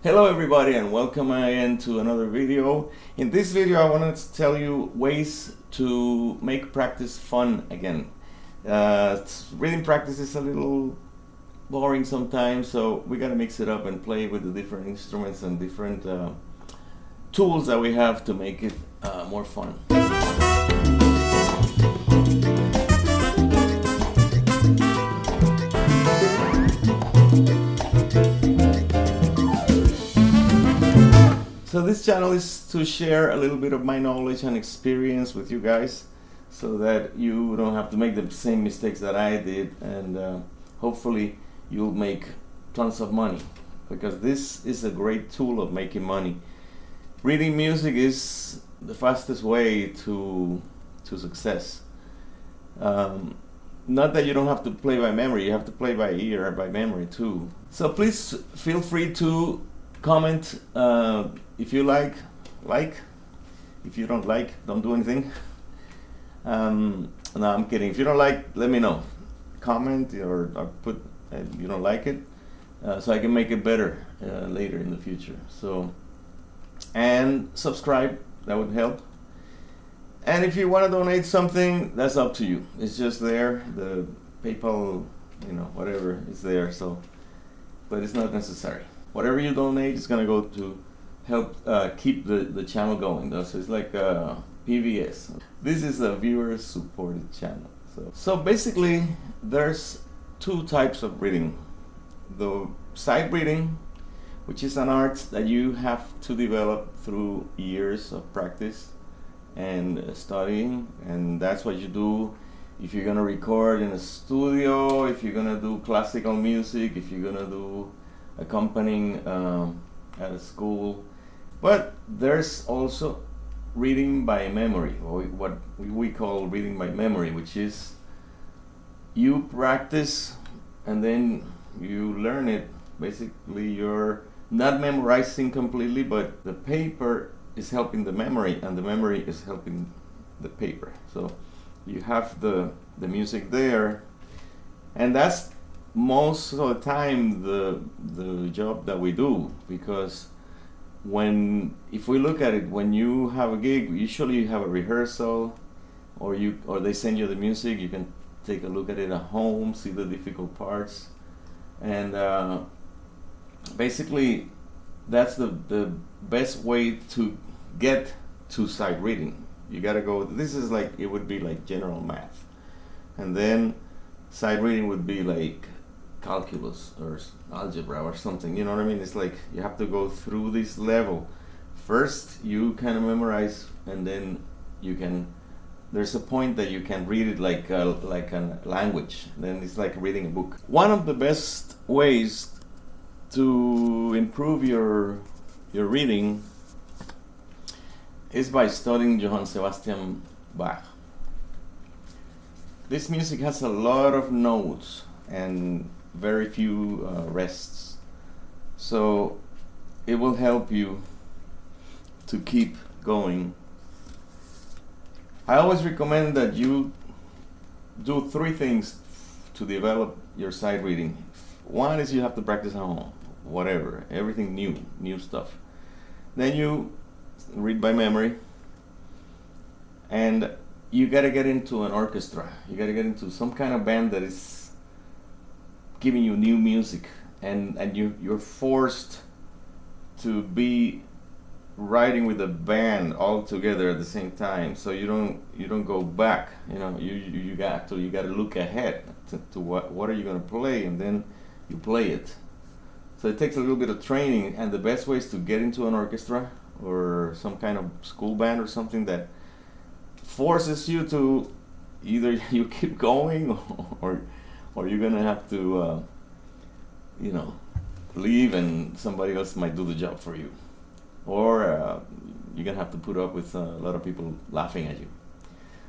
Hello everybody and welcome again to another video. In this video I wanted to tell you ways to make practice fun again. Reading practice is a little boring sometimes, so we gotta mix it up and play with the different instruments and different tools that we have to make it more fun. So this channel is to share a little bit of my knowledge and experience with you guys so that you don't have to make the same mistakes that I did, and hopefully you'll make tons of money, because this is a great tool of making money. Reading music is the fastest way to success. Not that you don't have to play by memory, you have to play by ear, by memory too. So please feel free to comment if you like. If you don't like, don't do anything. No, I'm kidding. If you don't like, let me know. Comment or put you don't like it, so I can make it better later in the future. So, and subscribe, that would help. And if you want to donate something, that's up to you. It's just there, the PayPal, whatever is there. So, but it's not necessary. Whatever you donate is going to go to help keep the channel going. So it's like PVS. This is a viewer-supported channel. So basically, there's two types of reading. The sight reading, which is an art that you have to develop through years of practice and studying, and that's what you do if you're going to record in a studio, if you're going to do classical music, if you're going to do accompanying at a school. But there's also reading by memory, or what we call reading by memory, which is you practice and then you learn it. Basically, you're not memorizing completely, but the paper is helping the memory and the memory is helping the paper. So you have the music there, and that's most of the time the job that we do, because if we look at it, when you have a gig, usually you have a rehearsal, or they send you the music. You can take a look at it at home, see the difficult parts, and basically that's the best way to get to sight reading. You gotta go. This is like, it would be like general math, and then sight reading would be like calculus or algebra or something, you know what I mean? It's like you have to go through this level. First you kind of memorize, and then there's a point that you can read it like a language. Then it's like reading a book. One of the best ways to improve your reading is by studying Johann Sebastian Bach. This music has a lot of notes and very few rests, so it will help you to keep going. I always recommend that you do three things to develop your sight reading. One is you have to practice at home, whatever, everything new stuff. Then you read by memory, and you gotta get into an orchestra. You gotta get into some kind of band that is giving you new music, and you're forced to be writing with a band all together at the same time, so you don't go back. You got to look ahead to what are you going to play, and then you play it. So it takes a little bit of training, and the best way is to get into an orchestra or some kind of school band or something that forces you to either you keep going or you're gonna have to leave, and somebody else might do the job for you, or you're gonna have to put up with a lot of people laughing at you.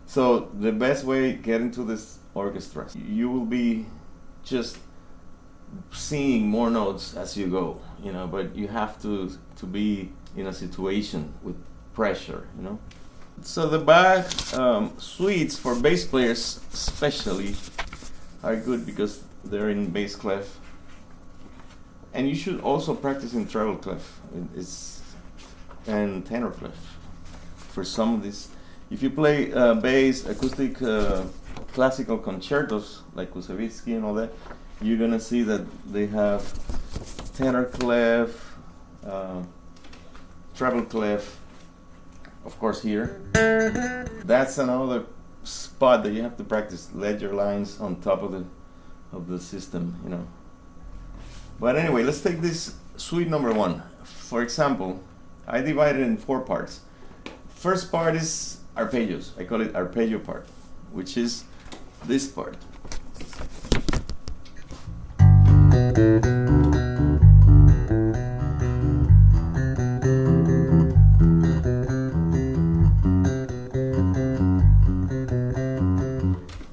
So the best way, get into this orchestra. You will be just seeing more notes as you go, but you have to be in a situation with pressure, So the Bach suites for bass players especially are good because they're in bass clef, And you should also practice in treble clef and tenor clef for some of these. If you play bass, acoustic, classical concertos like Kusevitsky and all that, you're gonna see that they have tenor clef, treble clef, of course here. That's another spot that you have to practice. Ledger lines on top of the system, you know. But anyway, let's take this suite number 1. For example, I divide it in 4 parts. First part is arpeggios. I call it arpeggio part, which is this part.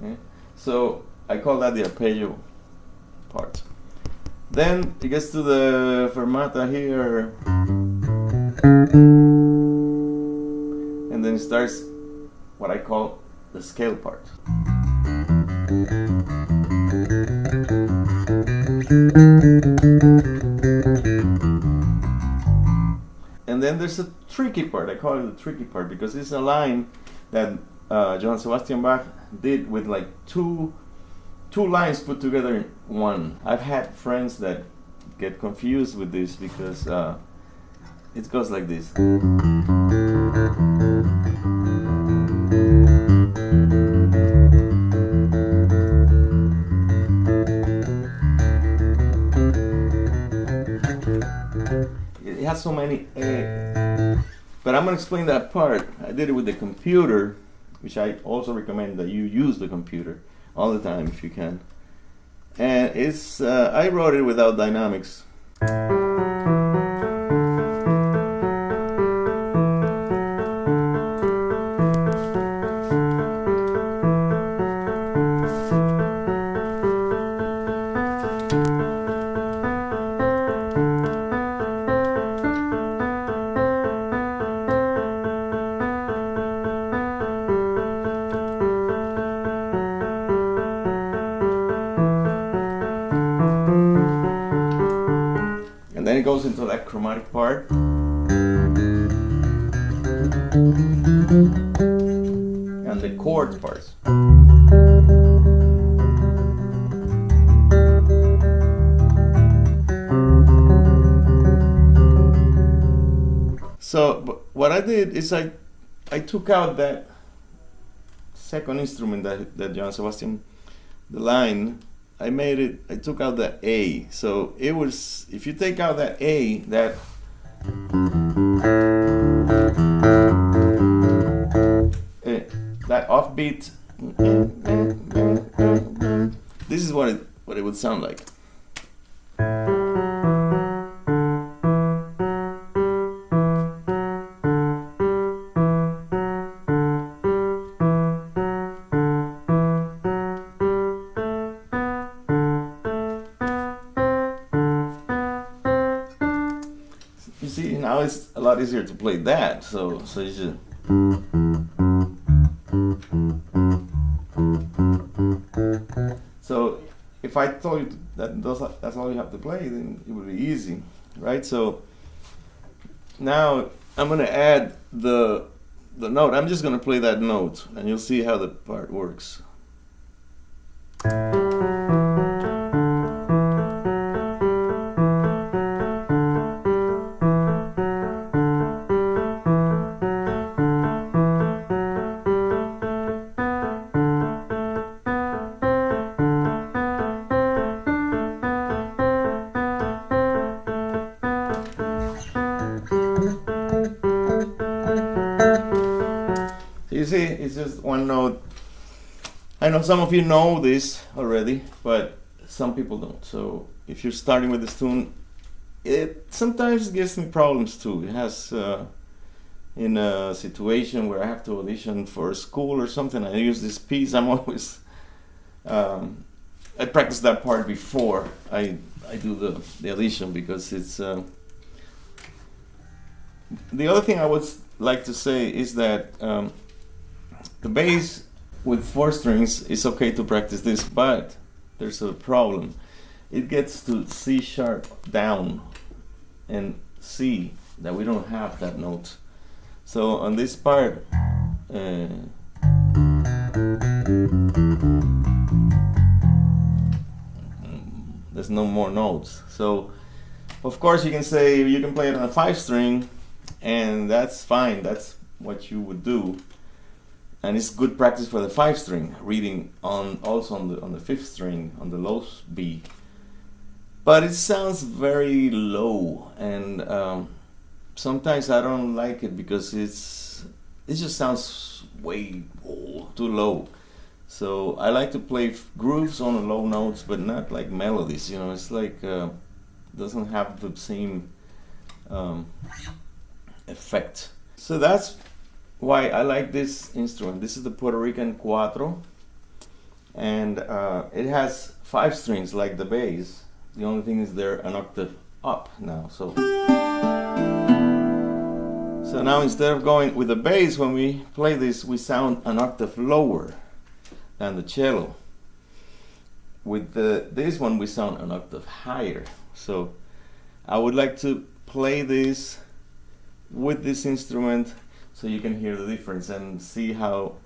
Okay. So I call that the arpeggio part. Then it gets to the fermata here, and then it starts what I call the scale part. And then there's a tricky part. I call it the tricky part because it's a line that Johann Sebastian Bach did with like two lines put together in one. I've had friends that get confused with this because it goes like this. It has so many but I'm going to explain that part. I did it with the computer, which I also recommend that you use the computer all the time if you can. And it's I wrote it without dynamics. And then it goes into that chromatic part. And the chord parts. So what I did is I took out that second instrument that Johann Sebastian, the line, I took out the A. So it was, if you take out that A, that offbeat, this is what it would sound like. You see, now it's a lot easier to play that, so you should. So if I told you that that's all you have to play, then it would be easy, right? So now I'm going to add the note. I'm just going to play that note, and you'll see how the part works. You see, it's just one note. I know some of you know this already, but some people don't. So if you're starting with this tune, it sometimes gives me problems too. It has, in a situation where I have to audition for a school or something, I use this piece. I'm always, I practice that part before I do the audition because it's, the other thing I would like to say is that the bass with 4 strings is okay to practice this, but there's a problem. it gets to C sharp down and C, that we don't have that note. So on this part, there's no more notes. So of course you can say you can play it on a 5 string, and that's fine, that's what you would do, and it's good practice for the 5 string, reading also on the 5th string on the low B. But it sounds very low, and sometimes I don't like it because it just sounds way too low. So I like to play grooves on the low notes, but not like melodies. You know, it's like doesn't have the same effect. So that's why I like this instrument. This is the Puerto Rican Cuatro, and it has 5 strings like the bass. The only thing is they're an octave up now. So now instead of going with the bass, when we play this, we sound an octave lower than the cello. With this one, we sound an octave higher. So I would like to play this with this instrument so you can hear the difference and see how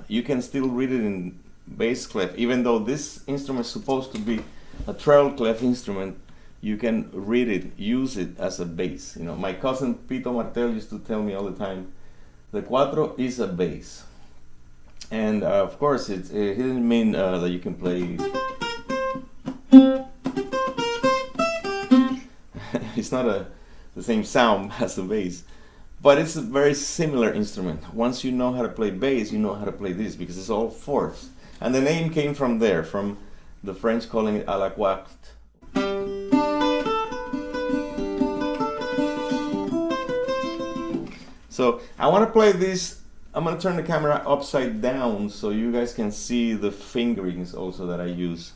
you can still read it in bass clef. Even though this instrument is supposed to be a treble clef instrument, you can read it, use it as a bass. You know, my cousin Pito Martel used to tell me all the time, the Cuatro is a bass. And of course, it didn't mean that you can play. It's not the same sound as the bass, but it's a very similar instrument. Once you know how to play bass, you know how to play this, because it's all fourths. And the name came from there, from the French calling it à la quarte. So I want to play this. I'm going to turn the camera upside down so you guys can see the fingerings also that I use.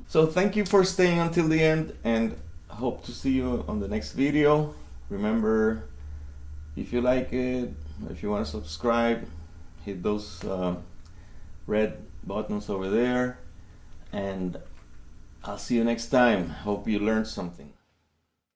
So thank you for staying until the end, and hope to see you on the next video. Remember, if you like it, if you want to subscribe, hit those red buttons over there, and I'll see you next time. Hope you learned something.